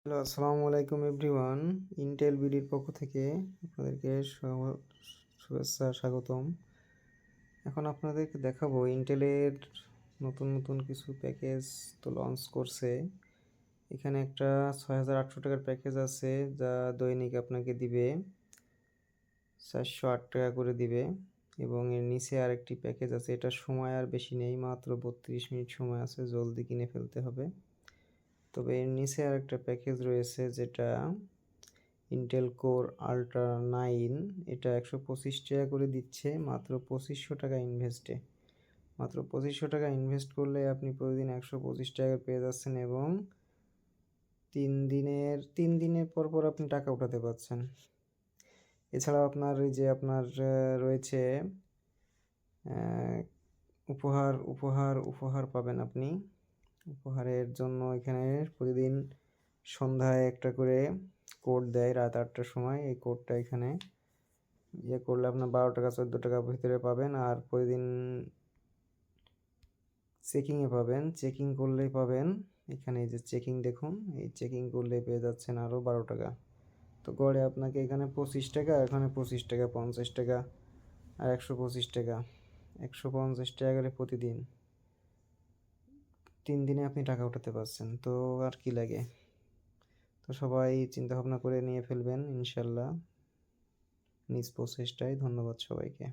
Hello, আসসালামু আলাইকুম everyone. Intel বিডির পক্ষ থেকে আপনাদেরকে শুভেচ্ছা স্বাগতম। এখন আপনাদেরকে দেখাবো ইন্টেলের নতুন নতুন কিছু প্যাকেজ তো লঞ্চ করছে। এখানে একটা ৬,৮০০ টাকার প্যাকেজ আছে, যা দৈনিক আপনাকে দিবে ৪০৮ টাকা করে দিবে। এবং এর নিচে আরেকটি প্যাকেজ আছে, এটার সময় আর বেশি নেই, মাত্র ৩২ মিনিট সময় আছে, জলদি কিনে ফেলতে হবে। তবে এর নিচে আরেকটা প্যাকেজ রয়েছে, যেটা ইন্টেল কোর আল্ট্রা 9। এটা ১২৫ টাকা করে দিচ্ছে, মাত্র ২৫০০ টাকা ইনভেস্টে। মাত্র ২৫০০ টাকা ইনভেস্ট করলে আপনি প্রতিদিন ১২৫ টাকা পেয়ে যাচ্ছেন, এবং ৩ দিনের পর পর আপনি টাকা উঠাতে পারছেন। এছাড়াও আপনার এই যে আপনার রয়েছে উপহার উপহার উপহার পাবেন আপনি। উপহারের জন্য এখানে প্রতিদিন সন্ধ্যায় একটা করে কোড দেয়, রাত ৮টার সময়। এই কোডটা এখানে ইয়ে করলে আপনার ১২ টাকা ১৪ টাকা ভিতরে পাবেন। আর প্রতিদিন চেকিংয়ে পাবেন, চেকিং করলেই পাবেন। এখানে এই যে চেকিং দেখুন, এই চেকিং করলে পেয়ে যাচ্ছেন আরও ১২ টাকা। তো গড়ে আপনাকে এখানে ২৫ টাকা, এখানে ২৫ টাকা, ৫০ টাকা আর ১২৫ টাকা, ১৫০ টাকা করে প্রতিদিন ৩ দিনে আপনি টাকা উঠাতে পারছেন। তো আর কি লাগে? তো সবাই চিন্তা ভাবনা করে নিয়ে ফেলবেন ইনশাল্লাহ, নিজ প্রচেষ্টায়। ধন্যবাদ সবাইকে।